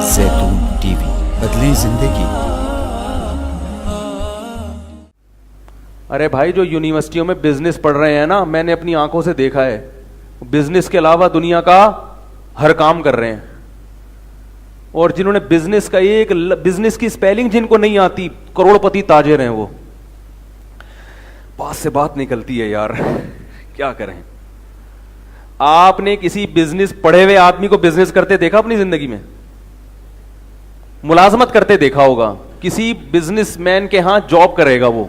زیتون T V, بدلیں زندگی۔ ارے بھائی جو یونیورسٹیوں میں بزنس پڑھ رہے ہیں نا، میں نے اپنی آنکھوں سے دیکھا ہے، بزنس کے علاوہ دنیا کا ہر کام کر رہے ہیں. اور جنہوں نے بزنس کا ایک بزنس کی اسپیلنگ جن کو نہیں آتی، کروڑ پتی تاجر ہیں وہ. پاس سے بات نکلتی ہے یار کیا کریں. آپ نے کسی بزنس پڑھے ہوئے آدمی کو بزنس کرتے دیکھا اپنی زندگی میں؟ ملازمت کرتے دیکھا ہوگا. کسی بزنس مین کے ہاں جاب کرے گا وہ،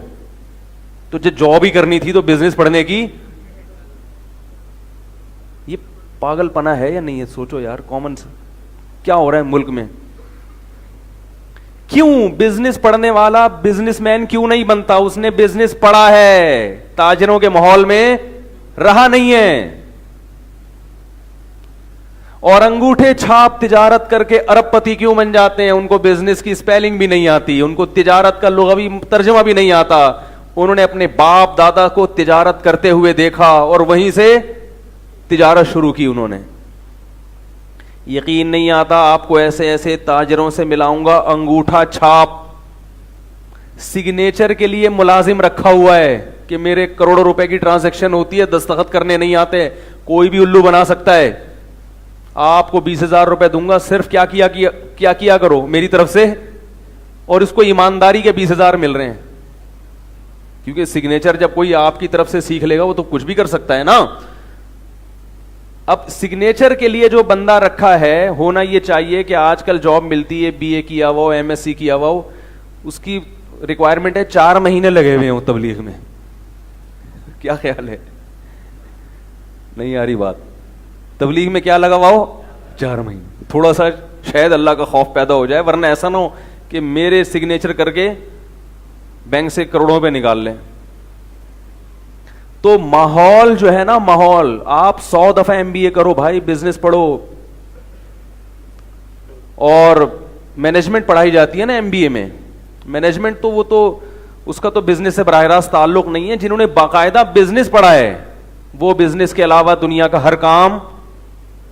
تو جو جاب ہی کرنی تھی تو بزنس پڑھنے کی. یہ پاگل پنا ہے یا نہیں ہے؟ سوچو یار، کامن کیا ہو رہا ہے ملک میں. کیوں بزنس پڑھنے والا بزنس مین کیوں نہیں بنتا؟ اس نے بزنس پڑھا ہے، تاجروں کے ماحول میں رہا نہیں ہے. اور انگوٹھے چھاپ تجارت کر کے ارب پتی کیوں بن جاتے ہیں؟ ان کو بزنس کی اسپیلنگ بھی نہیں آتی، ان کو تجارت کا لغوی ترجمہ بھی نہیں آتا. انہوں نے اپنے باپ دادا کو تجارت کرتے ہوئے دیکھا اور وہیں سے تجارت شروع کی انہوں نے. یقین نہیں آتا آپ کو ایسے ایسے تاجروں سے ملاؤں گا، انگوٹھا چھاپ سگنیچر کے لیے ملازم رکھا ہوا ہے کہ میرے کروڑوں روپے کی ٹرانزیکشن ہوتی ہے، دستخط کرنے نہیں آتے، کوئی بھی الو بنا سکتا ہے. آپ کو 20,000 روپے دوں گا، صرف کیا کیا کرو میری طرف سے. اور اس کو ایمانداری کے 20,000 مل رہے ہیں، کیونکہ سگنیچر جب کوئی آپ کی طرف سے سیکھ لے گا وہ تو کچھ بھی کر سکتا ہے نا. اب سگنیچر کے لیے جو بندہ رکھا ہے، ہونا یہ چاہیے کہ آج کل جاب ملتی ہے، بی اے کیا ہوا ہو، ایم ایس سی کیا ہوا ہو، اس کی ریکوائرمنٹ ہے 4 مہینے لگے ہوئے ہوں تبلیغ میں. کیا خیال ہے؟ نہیں آ رہی بات؟ تبلیغ میں کیا لگا ہوا ہو؟ 4 مہینے. تھوڑا سا شاید اللہ کا خوف پیدا ہو جائے، ورنہ ایسا نہ ہو کہ میرے سگنیچر کر کے بینک سے کروڑوں پہ نکال لیں. تو ماحول جو ہے نا، ماحول، آپ 100 دفعہ ایم بی اے کرو بھائی، بزنس پڑھو، اور مینجمنٹ پڑھائی جاتی ہے نا ایم بی اے میں. مینجمنٹ تو وہ تو اس کا تو بزنس سے براہ راست تعلق نہیں ہے. جنہوں نے باقاعدہ بزنس پڑھا ہے وہ بزنس کے علاوہ دنیا کا ہر کام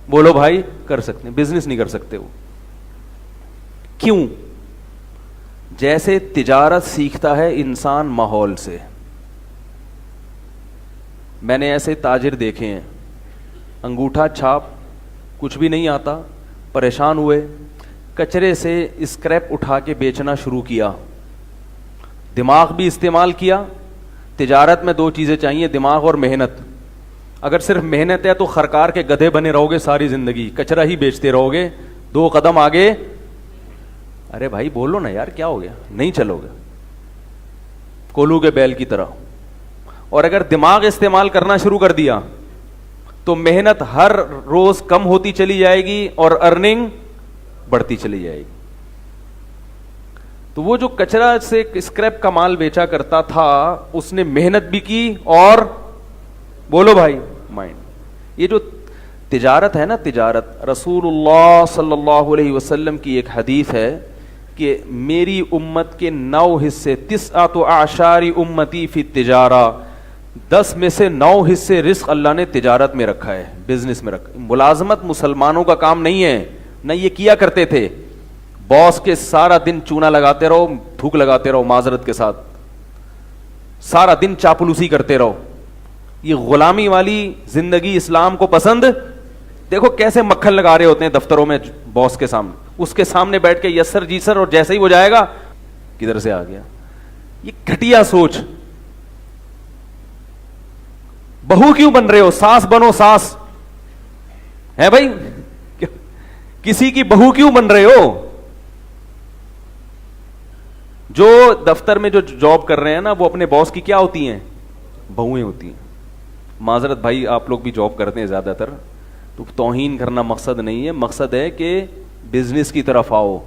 بولو بھائی کر سکتے ہیں، بزنس نہیں کر سکتے وہ. کیوں؟ جیسے تجارت سیکھتا ہے انسان ماحول سے. میں نے ایسے تاجر دیکھے ہیں، انگوٹھا چھاپ، کچھ بھی نہیں آتا، پریشان ہوئے، کچرے سے اسکریپ اٹھا کے بیچنا شروع کیا. دماغ بھی استعمال کیا. تجارت میں 2 چیزیں چاہیے، دماغ اور محنت. اگر صرف محنت ہے تو خرکار کے گدھے بنے رہو گے ساری زندگی، کچرا ہی بیچتے رہو گے. 2 قدم آگے، ارے بھائی بولو نا یار، کیا ہو گیا؟ نہیں چلو گے، کولو کے بیل کی طرح. اور اگر دماغ استعمال کرنا شروع کر دیا تو محنت ہر روز کم ہوتی چلی جائے گی اور ارننگ بڑھتی چلی جائے گی. تو وہ جو کچرا سے اسکریپ کا مال بیچا کرتا تھا، اس نے محنت بھی کی اور بولو بھائی مائنڈ. یہ جو تجارت ہے نا، تجارت، رسول اللہ صلی اللہ علیہ وسلم کی ایک حدیث ہے کہ میری امت کے 9 حصے، 9 اعشار امتی فی التجارہ، 10 میں سے 9 حصے رزق اللہ نے تجارت میں رکھا ہے، بزنس میں رکھا. ملازمت مسلمانوں کا کام نہیں ہے، نہ یہ کیا کرتے تھے. باس کے سارا دن چونا لگاتے رہو، تھوک لگاتے رہو، معذرت کے ساتھ سارا دن چاپلوسی کرتے رہو. یہ غلامی والی زندگی اسلام کو پسند. دیکھو کیسے مکھن لگا رہے ہوتے ہیں دفتروں میں باس کے سامنے، اس کے سامنے بیٹھ کے یس سر جی سر، اور جیسے ہی وہ جائے گا کدھر سے آ گیا. یہ گھٹیا سوچ. بہو کیوں بن رہے ہو؟ ساس بنو، ساس ہے بھائی، کسی کی بہو کیوں بن رہے ہو؟ جو دفتر میں جو جاب کر رہے ہیں نا، وہ اپنے باس کی کیا ہوتی ہیں؟ بہویں ہوتی ہیں. معذرت بھائی، آپ لوگ بھی جاب کرتے ہیں زیادہ تر، تو توہین کرنا مقصد نہیں ہے، مقصد ہے کہ بزنس کی طرف آؤ.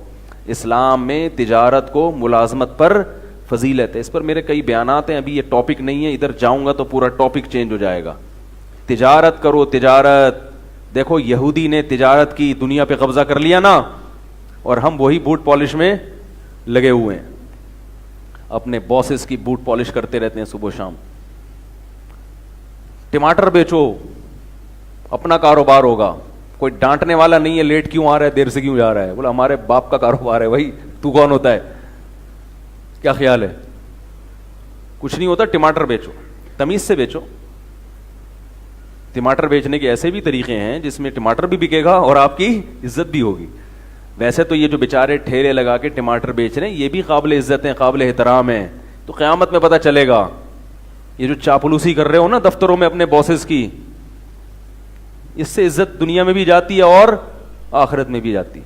اسلام میں تجارت کو ملازمت پر فضیلت ہے. اس پر میرے کئی بیانات ہیں، ابھی یہ ٹاپک نہیں ہے، ادھر جاؤں گا تو پورا ٹاپک چینج ہو جائے گا. تجارت کرو، تجارت. دیکھو یہودی نے تجارت کی، دنیا پہ قبضہ کر لیا نا، اور ہم وہی بوٹ پالش میں لگے ہوئے ہیں، اپنے باسز کی بوٹ پالش کرتے رہتے ہیں صبح شام. ٹماٹر بیچو، اپنا کاروبار ہوگا. کوئی ڈانٹنے والا نہیں ہے لیٹ کیوں آ رہا ہے, دیر سے کیوں جا رہا ہے. بولا ہمارے باپ کا کاروبار ہے بھائی, تو کون ہوتا ہے, کیا خیال ہے؟ کچھ نہیں ہوتا, ٹماٹر بیچو, تمیز سے بیچو. ٹماٹر بیچنے کے ایسے بھی طریقے ہیں جس میں ٹماٹر بھی بکے گا اور آپ کی عزت بھی ہوگی. ویسے تو یہ جو بیچارے ٹھیلے لگا کے ٹماٹر بیچ رہے ہیں یہ بھی قابل عزت ہیں, قابل احترام ہیں. تو قیامت میں پتہ چلے گا. یہ جو چاپلوسی کر رہے ہو نا دفتروں میں اپنے باسز کی, اس سے عزت دنیا میں بھی جاتی ہے اور آخرت میں بھی جاتی ہے.